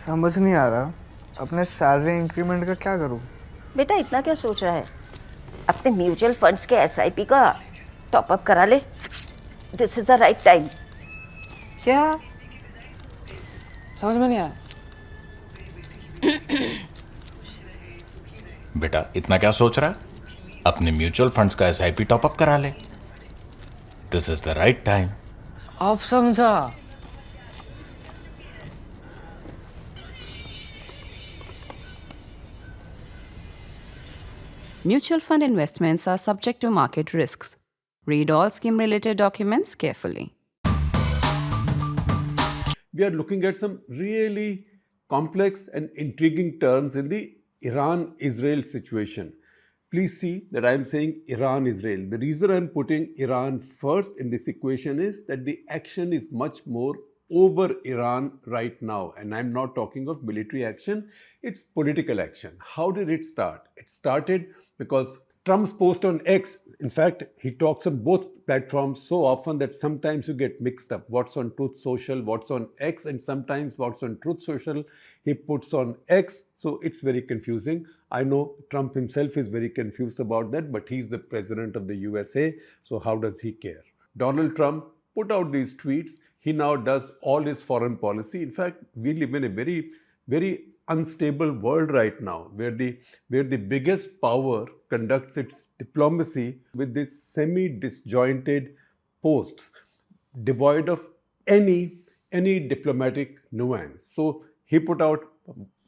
समझ नहीं आ रहा अपने सैलरी इंक्रीमेंट का क्या करूं। बेटा इतना क्या सोच रहा है? अपने म्यूचुअल फंड्स के एसआईपी का टॉप अप करा ले। This is the right time. क्या? समझ में नहीं आया। बेटा इतना क्या सोच रहा है? अपने म्यूचुअल फंड्स का एसआईपी टॉपअप करा ले। This is the right time. अब समझा। Mutual fund investments are subject to market risks. Read all scheme-related documents carefully. We are looking at some really complex and intriguing turns in the Iran-Israel situation. Please see that I am saying Iran-Israel. The reason I am putting Iran first in this equation is that the action is much more over Iran right now. And I'm not talking of military action, it's political action. How did it start? It started because Trump's post on X, in fact, he talks on both platforms so often that sometimes you get mixed up. What's on Truth Social, what's on X, and sometimes what's on Truth Social, he puts on X. So it's very confusing. I know Trump himself is very confused about that, but he's the president of the USA. So how does he care? Donald Trump put out these tweets. He now does all his foreign policy. In fact, we live in a very, very unstable world right now where the biggest power conducts its diplomacy with these semi-disjointed posts devoid of any diplomatic nuance. So he put out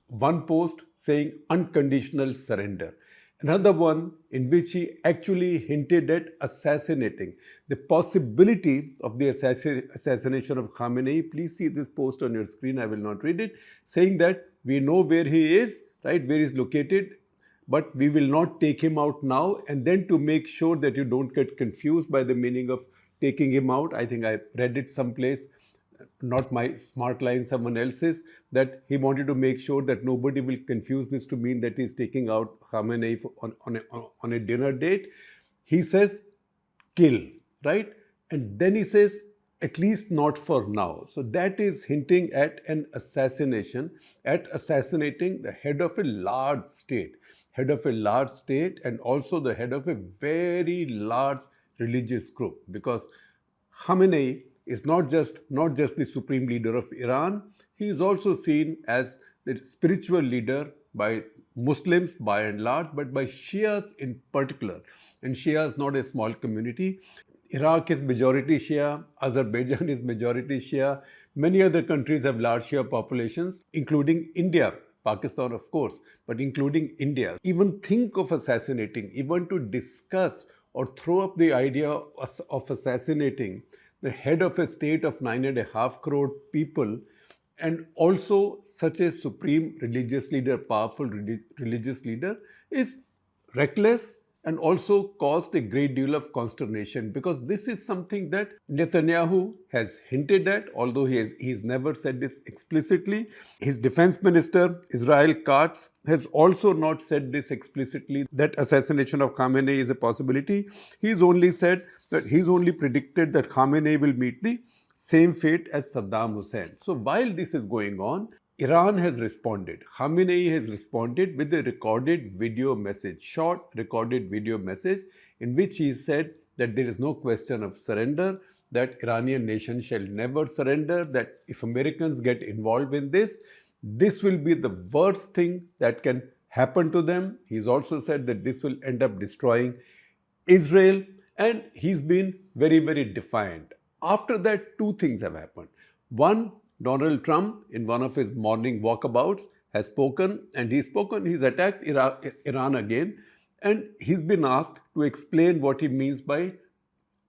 one post saying unconditional surrender. Another one in which he actually hinted at assassinating, the possibility of the assassination of Khamenei. Please see this post on your screen, I will not read it, saying that we know where he is, right, where he's located, but we will not take him out now. And then to make sure that you don't get confused by the meaning of taking him out, I think I read it someplace, not my smart line, someone else's, that he wanted to make sure that nobody will confuse this to mean that he's taking out Khamenei on a dinner date. He says, kill, right? And then he says, at least not for now. So that is hinting at an assassination, at assassinating the head of a large state, and also the head of a very large religious group, because Khamenei is not just the supreme leader of Iran, he is also seen as the spiritual leader by Muslims by and large, but by Shias in particular. And Shia is not a small community. Iraq is majority Shia, Azerbaijan is majority Shia, many other countries have large Shia populations, including India, Pakistan of course, but including India. Even think of assassinating, even to discuss or throw up the idea of assassinating the head of a state of 9.5 crore people, and also such a supreme religious leader, powerful religious leader, is reckless and also caused a great deal of consternation, because this is something that Netanyahu has hinted at, although he's never said this explicitly. His defense minister, Israel Katz, has also not said this explicitly, that assassination of Khamenei is a possibility. He's only said that he's only predicted that Khamenei will meet the same fate as Saddam Hussein. So while this is going on, Iran has responded. Khamenei has responded with a recorded video message, short recorded video message, in which he said that there is no question of surrender, that Iranian nation shall never surrender, that if Americans get involved in this, this will be the worst thing that can happen to them. He's also said that this will end up destroying Israel, and he's been very, very defiant. After that, two things have happened. One, Donald Trump, in one of his morning walkabouts, has spoken, and he's attacked Iran again, and he's been asked to explain what he means by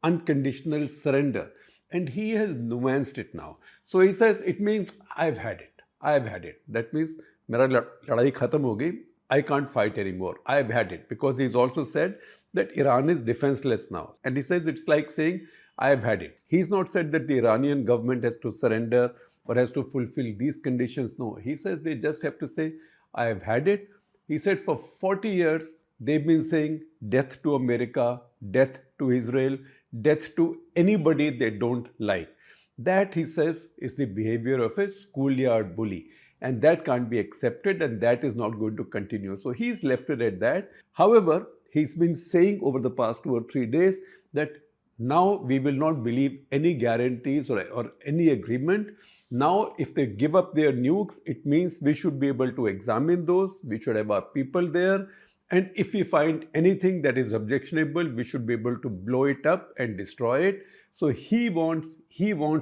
unconditional surrender. And he has nuanced it now. So he says, it means I've had it. That means, mera ladai khatam ho gayi, I can't fight anymore. I've had it. Because he's also said that Iran is defenseless now. And he says it's like saying, I've had it. He's not said that the Iranian government has to surrender or has to fulfill these conditions. No, he says they just have to say, I have had it. He said for 40 years, they've been saying death to America, death to Israel, death to anybody they don't like. That, he says, is the behavior of a schoolyard bully. and that can't be accepted, and that is not going to continue. So he's left it at that. However, he's been saying over the past 2 or 3 days that now we will not believe any guarantees or any agreement. Now, if they give up their nukes, it means we should be able to examine those, we should have our people there, and if we find anything that is objectionable, we should be able to blow it up and destroy it. So he wants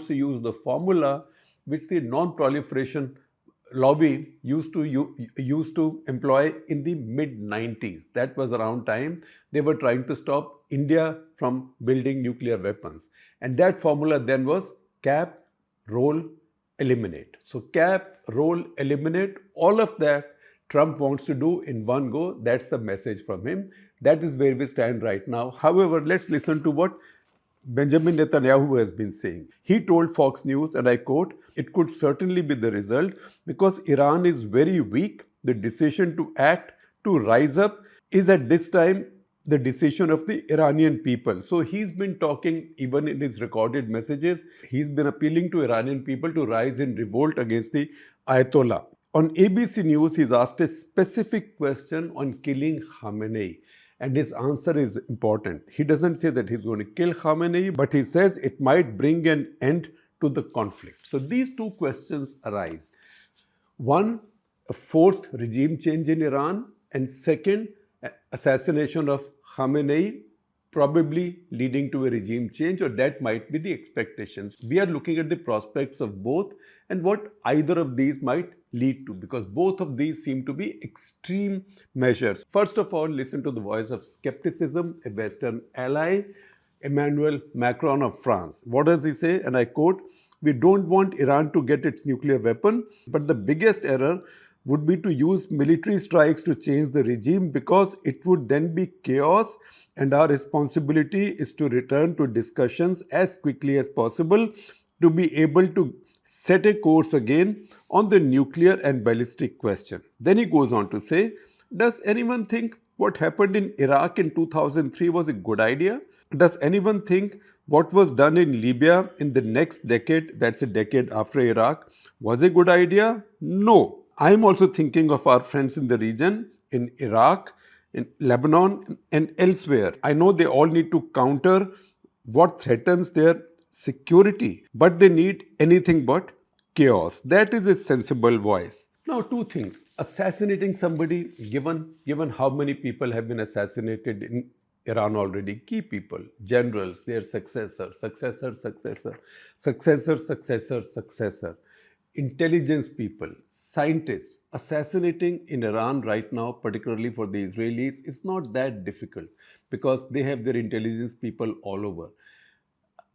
to use the formula which the non-proliferation lobby used to employ in the mid-90s. That was around time they were trying to stop India from building nuclear weapons. And that formula then was cap, roll, eliminate. So cap, roll, eliminate, all of that Trump wants to do in one go. That's the message from him. That is where we stand right now. However, let's listen to what Benjamin Netanyahu has been saying. He told Fox News, and I quote, "It could certainly be the result because Iran is very weak. The decision to act, to rise up, is at this time the decision of the Iranian people." So he's been talking, even in his recorded messages, he's been appealing to Iranian people to rise in revolt against the Ayatollah. On ABC News, he's asked a specific question on killing Khamenei. And his answer is important. He doesn't say that he's going to kill Khamenei, but he says it might bring an end to the conflict. So these two questions arise. One, a forced regime change in Iran, and second, assassination of Khamenei, probably leading to a regime change, or that might be the expectations. We are looking at the prospects of both and what either of these might lead to, because both of these seem to be extreme measures. First of all, listen to the voice of skepticism, a Western ally, Emmanuel Macron of France. What does he say? And I quote, "We don't want Iran to get its nuclear weapon, but the biggest error would be to use military strikes to change the regime because it would then be chaos, and our responsibility is to return to discussions as quickly as possible to be able to set a course again on the nuclear and ballistic question." Then he goes on to say, "Does anyone think what happened in Iraq in 2003 was a good idea? Does anyone think what was done in Libya in the next decade, that's a decade after Iraq, was a good idea? No. I'm also thinking of our friends in the region, in Iraq, in Lebanon, and elsewhere. I know they all need to counter what threatens their security, but they need anything but chaos." That is a sensible voice. Now, two things. Assassinating somebody, given how many people have been assassinated in Iran already, key people, generals, their successor, intelligence people, scientists, assassinating in Iran right now, particularly for the Israelis, is not that difficult because they have their intelligence people all over.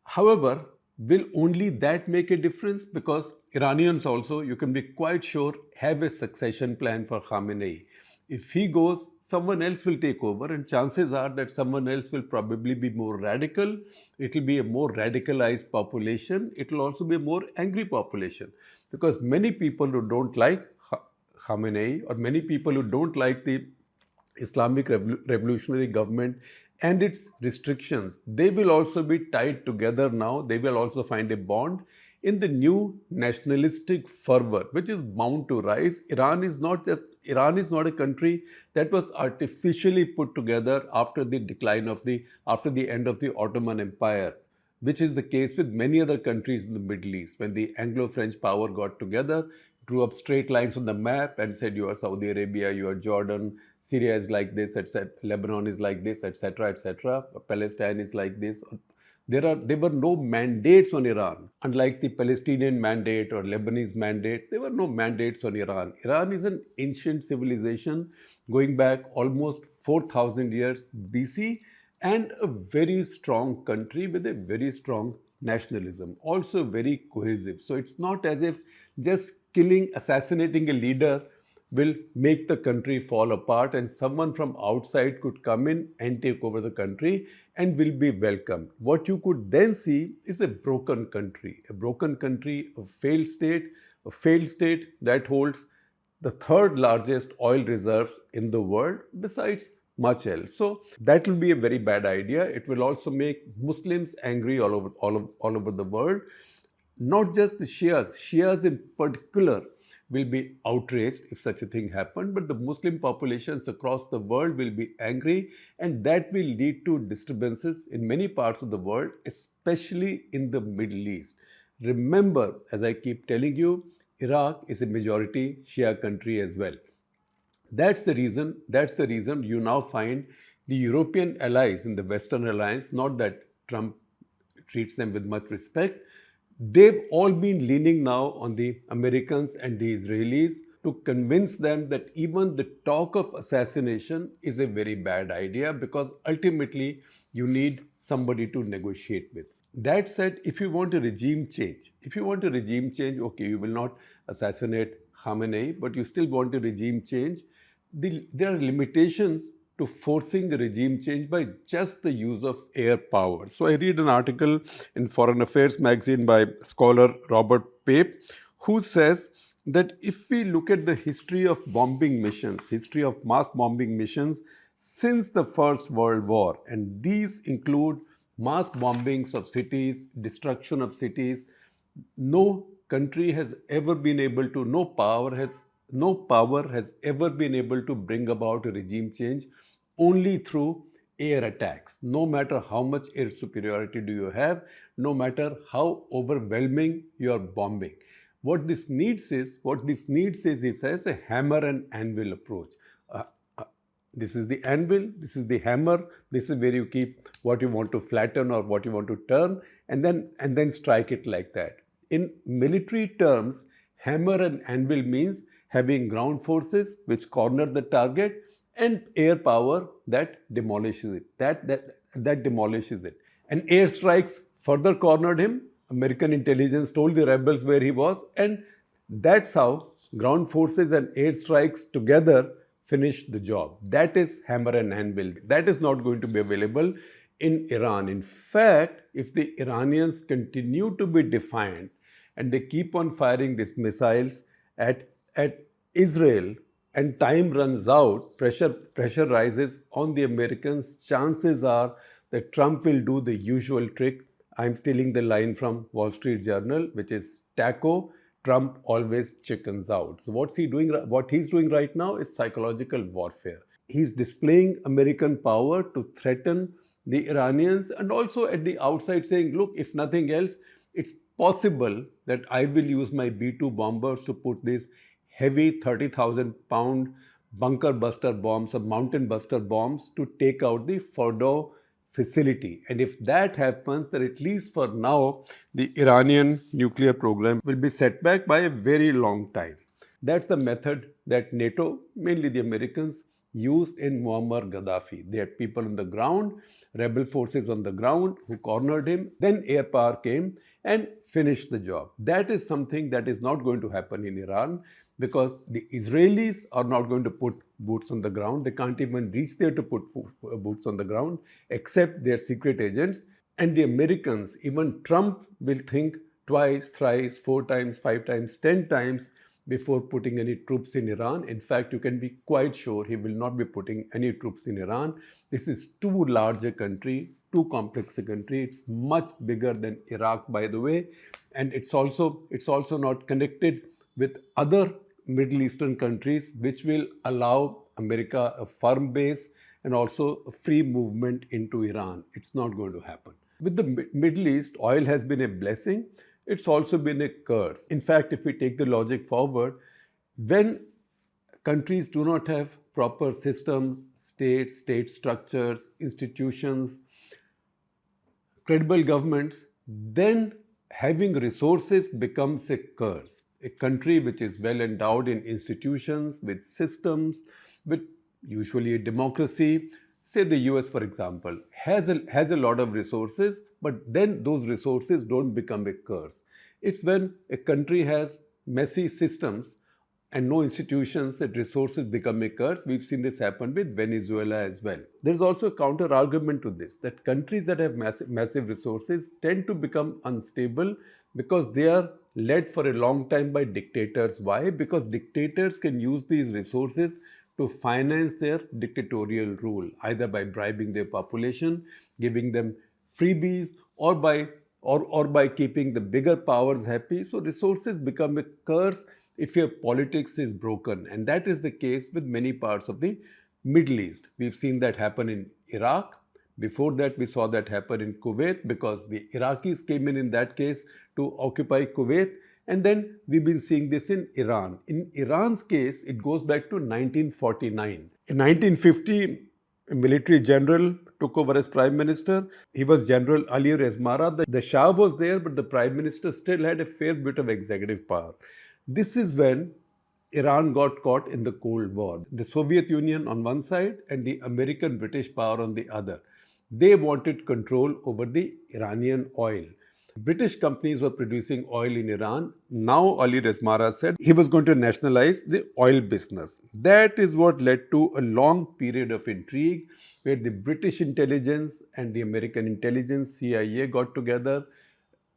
However, will only that make a difference? Because Iranians also, you can be quite sure, have a succession plan for Khamenei. If he goes, someone else will take over, and chances are that someone else will probably be more radical. It will be a more radicalized population. It will also be a more angry population, because many people who don't like Khamenei, or many people who don't like the Islamic revolutionary government and its restrictions, they will also be tied together now. They will also find a bond in the new nationalistic fervor, which is bound to rise. Iran is not a country that was artificially put together after the decline of after the end of the Ottoman Empire, which is the case with many other countries in the Middle East. When the Anglo-French power got together, drew up straight lines on the map and said, you are Saudi Arabia, you are Jordan, Syria is like this, etc., Lebanon is like this, etc., etc., Palestine is like this. There were no mandates on Iran. Unlike the Palestinian mandate or Lebanese mandate, there were no mandates on Iran. Iran is an ancient civilization going back almost 4,000 years BC, and a very strong country with a very strong nationalism, also very cohesive. So it's not as if just assassinating a leader will make the country fall apart and someone from outside could come in and take over the country and will be welcomed. What you could then see is a broken country, a failed state that holds the third largest oil reserves in the world, besides much else. So that will be a very bad idea. It will also make Muslims angry all over the world. Not just the Shias in particular will be outraged if such a thing happened, but the Muslim populations across the world will be angry, and that will lead to disturbances in many parts of the world, especially in the Middle East. Remember, as I keep telling you, Iraq is a majority Shia country as well. That's the reason you now find the European allies in the Western alliance, not that Trump treats them with much respect, they've all been leaning now on the Americans and the Israelis to convince them that even the talk of assassination is a very bad idea, because ultimately you need somebody to negotiate with. That said, if you want a regime change, okay, you will not assassinate Khamenei, but you still want a regime change. There are limitations to forcing a regime change by just the use of air power. So I read an article in Foreign Affairs magazine by scholar Robert Pape, who says that if we look at the history of mass bombing missions since the First World War, and these include mass bombings of cities, destruction of cities, no country has ever been able to, no power has ever been able to bring about a regime change only through air attacks. No matter how much air superiority do you have, no matter how overwhelming your bombing. What this needs is, he says, a hammer and anvil approach. This is the anvil, this is the hammer, this is where you keep what you want to flatten or what you want to turn, and then strike it like that. In military terms, hammer and anvil means having ground forces which corner the target and air power that demolishes it. That demolishes it. And airstrikes further cornered him. American intelligence told the rebels where he was, and that's how ground forces and airstrikes together finish the job. That is hammer and anvil. That is not going to be available in Iran. In fact, if the Iranians continue to be defiant and they keep on firing these missiles at Israel and time runs out, pressure rises on the Americans, chances are that Trump will do the usual trick. I'm stealing the line from Wall Street Journal, which is Taco, Trump always chickens out. So what he's doing right now is psychological warfare. He's displaying American power to threaten the Iranians, and also at the outside saying, look, if nothing else, it's possible that I will use my B-2 bombers to put these heavy 30,000-pound bunker buster bombs or mountain buster bombs to take out the Fordow facility. And if that happens, then at least for now, the Iranian nuclear program will be set back by a very long time. That's the method that NATO, mainly the Americans, used in Muammar Gaddafi. They had people on the ground, rebel forces on the ground who cornered him. Then air power came and finished the job. That is something that is not going to happen in Iran, because the Israelis are not going to put boots on the ground. They can't even reach there to put boots on the ground, except their secret agents. And the Americans, even Trump, will think twice, thrice, 4 times, 5 times, 10 times before putting any troops in Iran. In fact, you can be quite sure he will not be putting any troops in Iran. This is too large a country, too complex a country. It's much bigger than Iraq, by the way. And it's also not connected with other Middle Eastern countries, which will allow America a firm base and also a free movement into Iran. It's not going to happen. With the Middle East, oil has been a blessing. It's also been a curse. In fact, if we take the logic forward, when countries do not have proper systems, state structures, institutions, credible governments, then having resources becomes a curse. A country which is well endowed in institutions, with systems, with usually a democracy, say the US, for example, has a lot of resources, but then those resources don't become a curse. It's when a country has messy systems and no institutions that resources become a curse. We've seen this happen with Venezuela as well. There's also a counter argument to this, that countries that have massive resources tend to become unstable because they are led for a long time by dictators. Why? Because dictators can use these resources to finance their dictatorial rule, either by bribing their population, giving them freebies, or by keeping the bigger powers happy. So resources become a curse if your politics is broken. And that is the case with many parts of the Middle East. We've seen that happen in Iraq. Before that, we saw that happen in Kuwait because the Iraqis came in that case to occupy Kuwait. And then we've been seeing this in Iran. In Iran's case, it goes back to 1949. In 1950, a military general took over as prime minister. He was General Ali Rezmara. The Shah was there, but the prime minister still had a fair bit of executive power. This is when Iran got caught in the Cold War. The Soviet Union on one side and the American British power on the other. They wanted control over the Iranian oil. British companies were producing oil in Iran. Now Ali Rezmara said he was going to nationalize the oil business. That is what led to a long period of intrigue where the British intelligence and the American intelligence, CIA, got together.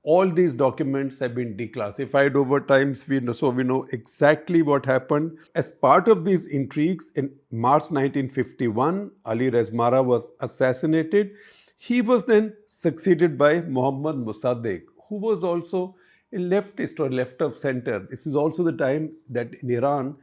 All these documents have been declassified over time, so we know exactly what happened. As part of these intrigues, in March 1951, Ali Rezmara was assassinated. He was then succeeded by Mohammad Mossadegh, who was also a leftist or left of center. This is also the time that in Iran,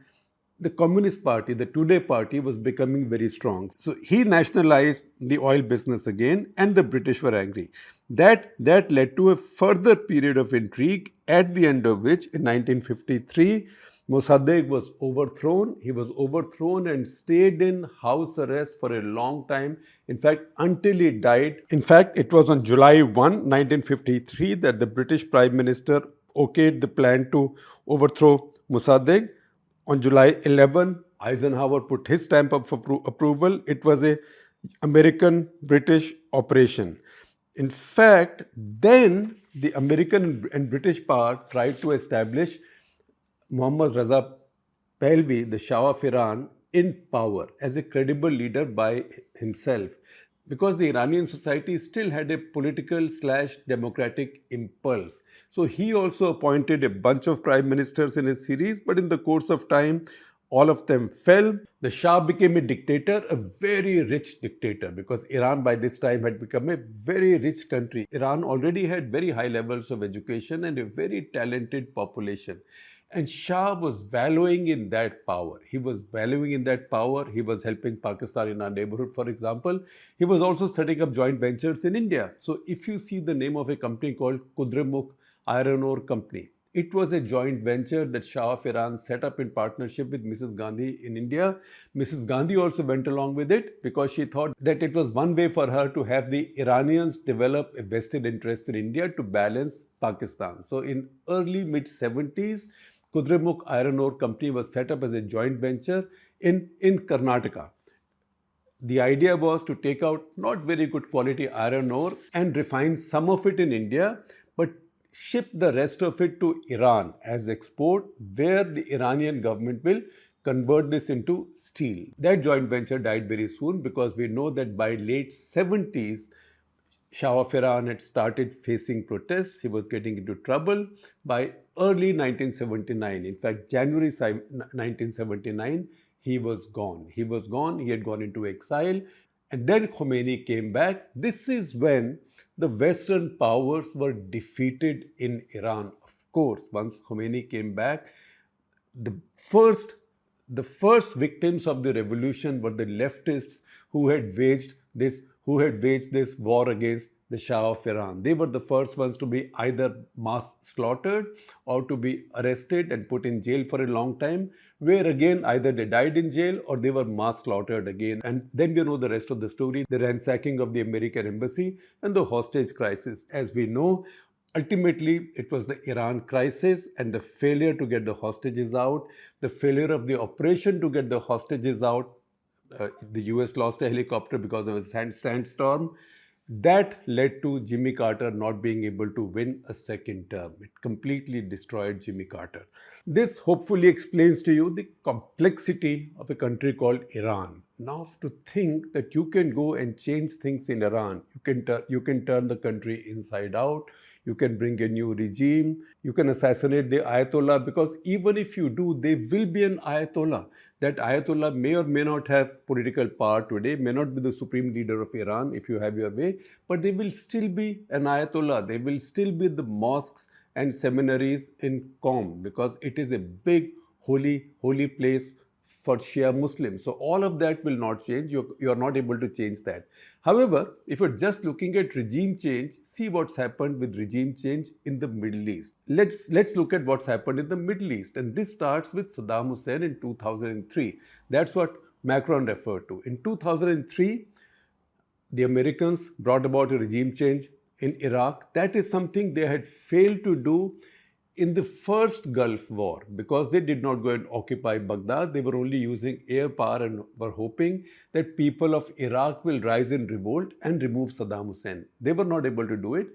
the Communist Party, the Tudeh party, was becoming very strong. So he nationalized the oil business again, and the British were angry. That led to a further period of intrigue, at the end of which, in 1953, Mossadegh was overthrown. He was overthrown and stayed in house arrest for a long time. In fact, until he died. In fact, it was on July 1, 1953, that the British Prime Minister okayed the plan to overthrow Mossadegh. On July 11, Eisenhower put his stamp of approval. It was an American-British operation. In fact, then the American and British power tried to establish Muhammad Raza Pahlavi, the Sha of Iran, in power as a credible leader by himself, because the Iranian society still had a political/democratic impulse. So he also appointed a bunch of prime ministers in his series, but in the course of time, all of them fell. The Shah became a dictator, a very rich dictator, because Iran by this time had become a very rich country. Iran already had very high levels of education and a very talented population. And Shah was valuing in that power. He was valuing in that power. He was helping Pakistan in our neighborhood, for example. He was also setting up joint ventures in India. So if you see the name of a company called Kudremukh Iron Ore Company, it was a joint venture that Shah of Iran set up in partnership with Mrs. Gandhi in India. Mrs. Gandhi also went along with it because she thought that it was one way for her to have the Iranians develop a vested interest in India to balance Pakistan. So in early mid-70s, Kudremukh Iron Ore Company was set up as a joint venture in Karnataka. The idea was to take out not very good quality iron ore and refine some of it in India, but ship the rest of it to Iran as export, where the Iranian government will convert this into steel. That joint venture died very soon because we know that by late 70s, Shah of Iran had started facing protests. He was getting into trouble. By early 1979, in fact, January 1979, he was gone. He was gone. He had gone into exile. And then Khomeini came back. This is when the Western powers were defeated in Iran. Of course, once Khomeini came back, the first victims of the revolution were the leftists who had waged this war against the Shah of Iran. They were the first ones to be either mass slaughtered or to be arrested and put in jail for a long time, where again either they died in jail or they were mass slaughtered again. And then you know the rest of the story, the ransacking of the American embassy and the hostage crisis. As we know, ultimately, it was the Iran crisis and the failure to get the hostages out, the failure of the operation to get the hostages out. The US lost a helicopter because of a sandstorm. That led to Jimmy Carter not being able to win a second term. It completely destroyed Jimmy Carter. This hopefully explains to you the complexity of a country called Iran. Now, to think that you can go and change things in Iran, you can turn the country inside out, you can bring a new regime, you can assassinate the Ayatollah, because even if you do, there will be an Ayatollah. That Ayatollah may or may not have political power today, may not be the supreme leader of Iran if you have your way, but there will still be an Ayatollah. There will still be the mosques and seminaries in Qom, because it is a big holy place for Shia Muslims. So all of that will not change. You are not able to change that. However, if you're just looking at regime change, see what's happened with regime change in the Middle East. Let's look at what's happened in the Middle East. And this starts with Saddam Hussein in 2003. That's what Macron referred to. In 2003, the Americans brought about a regime change in Iraq. That is something they had failed to do in the first Gulf War, because they did not go and occupy Baghdad. They were only using air power and were hoping that people of Iraq will rise in revolt and remove Saddam Hussein. They were not able to do it.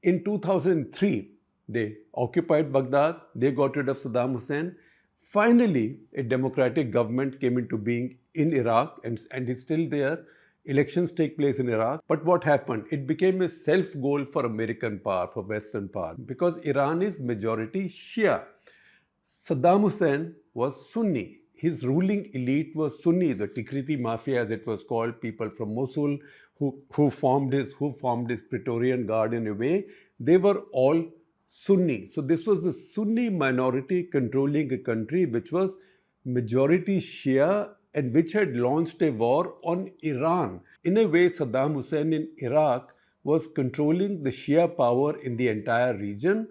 In 2003, they occupied Baghdad, they got rid of Saddam Hussein. Finally, a democratic government came into being in Iraq and is still there. Elections take place in Iraq. But what happened? It became a self-goal for American power, for Western power, because Iran is majority Shia. Saddam Hussein was Sunni. His ruling elite was Sunni, the Tikriti Mafia as it was called, people from Mosul who formed his Praetorian Guard in a way. They were all Sunni. So this was the Sunni minority controlling a country which was majority Shia and which had launched a war on Iran. In a way, Saddam Hussein in Iraq was controlling the Shia power in the entire region,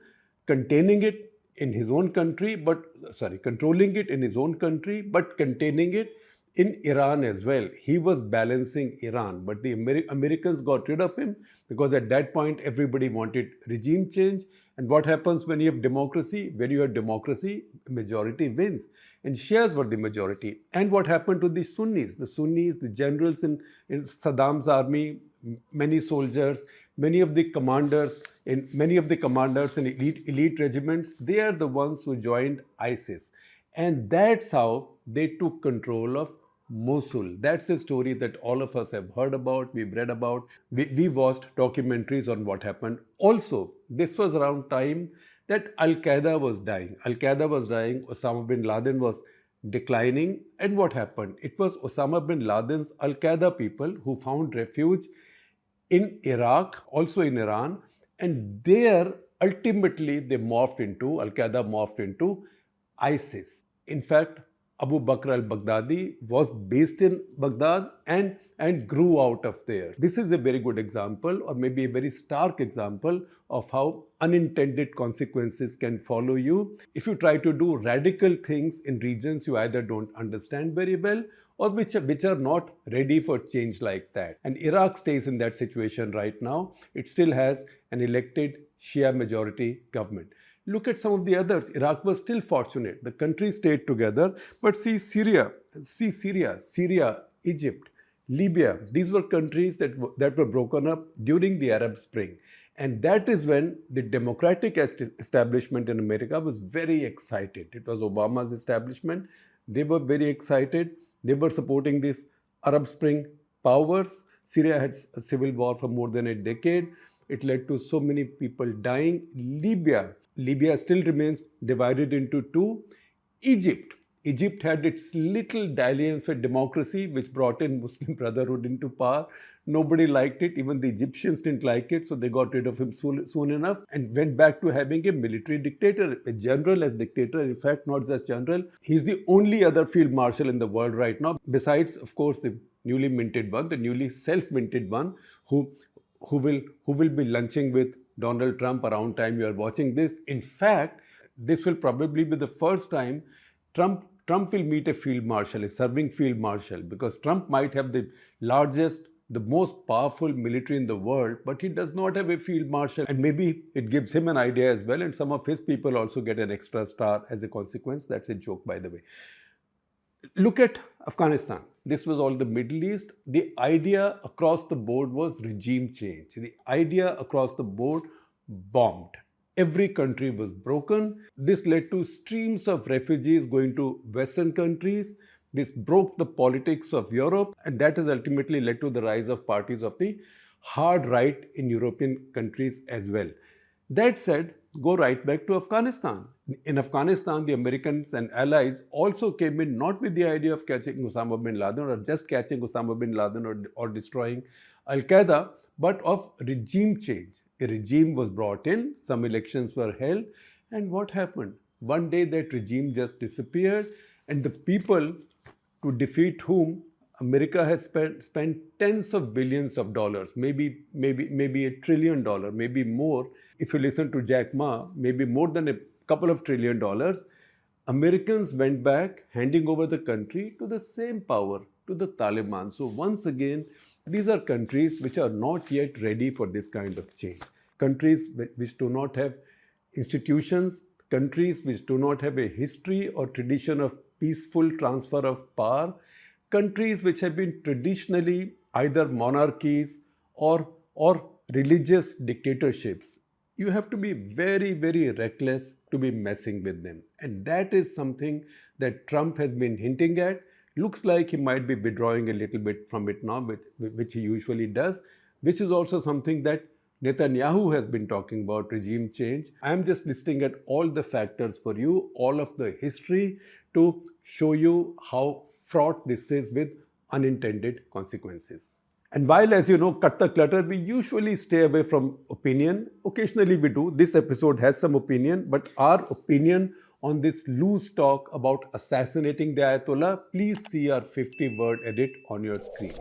controlling it in his own country, but containing it in Iran as well. He was balancing Iran, but the Americans got rid of him because at that point everybody wanted regime change. And what happens when you have democracy? When you have democracy, majority wins. And Shias were the majority. And what happened to the Sunnis? The Sunnis, the generals in Saddam's army, many soldiers, many of the commanders in elite regiments, they are the ones who joined ISIS. And that's how they took control of Mosul. That's a story that all of us have heard about, we've read about, we watched documentaries on what happened. Also, this was around time that Al-Qaeda was dying. Osama bin Laden was declining. And what happened? It was Osama bin Laden's Al-Qaeda people who found refuge in Iraq, also in Iran, and there ultimately Al-Qaeda morphed into ISIS. In fact, Abu Bakr al-Baghdadi was based in Baghdad and grew out of there. This is a very good example, or maybe a very stark example, of how unintended consequences can follow you if you try to do radical things in regions you either don't understand very well or which are not ready for change like that. And Iraq stays in that situation right now. It still has an elected Shia majority government. Look at some of the others. Iraq was still fortunate. The country stayed together. But see Syria, Egypt, Libya. These were countries that were broken up during the Arab Spring. And that is when the democratic establishment in America was very excited. It was Obama's establishment. They were very excited. They were supporting these Arab Spring powers. Syria had a civil war for more than a decade. It led to so many people dying. Libya still remains divided into two. Egypt had its little dalliance with democracy, which brought in Muslim Brotherhood into power. Nobody liked it. Even the Egyptians didn't like it, so they got rid of him soon enough and went back to having a military dictator, a general as dictator. In fact, not just general. He's the only other field marshal in the world right now, besides, of course, the newly minted one, the newly self-minted one, who will be lunching with Donald Trump around time you are watching this. In fact, this will probably be the first time Trump will meet a field marshal, a serving field marshal, because Trump might have the largest, the most powerful military in the world, but he does not have a field marshal. And maybe it gives him an idea as well, and some of his people also get an extra star as a consequence. That's a joke, by the way. Look at Afghanistan. This was all the Middle East. The idea across the board was regime change. The idea across the board bombed. Every country was broken. This led to streams of refugees going to Western countries. This broke the politics of Europe, and that has ultimately led to the rise of parties of the hard right in European countries as well. That said, go right back to Afghanistan. In Afghanistan, the Americans and allies also came in not with the idea of catching Osama bin Laden or just catching Osama bin Laden or destroying Al-Qaeda, but of regime change. a regime was brought in, some elections were held, and what happened? One day that regime just disappeared, and the people to defeat whom America has spent tens of billions of dollars, maybe $1 trillion, maybe more. If you listen to Jack Ma, maybe more than a couple of $1 trillion. Americans went back, handing over the country to the same power, to the Taliban. So once again, these are countries which are not yet ready for this kind of change. Countries which do not have institutions, countries which do not have a history or tradition of peaceful transfer of power, countries which have been traditionally either monarchies or religious dictatorships. You have to be very, very reckless to be messing with them. And that is something that Trump has been hinting at. Looks like he might be withdrawing a little bit from it now, which he usually does, which is also something that Netanyahu has been talking about, regime change. I'm just listing at all the factors for you, all of the history to show you how fraught this is with unintended consequences. And while, as you know, cut the clutter, we usually stay away from opinion. Occasionally we do. This episode has some opinion, but our opinion on this loose talk about assassinating the Ayatollah, please see our 50-word edit on your screens.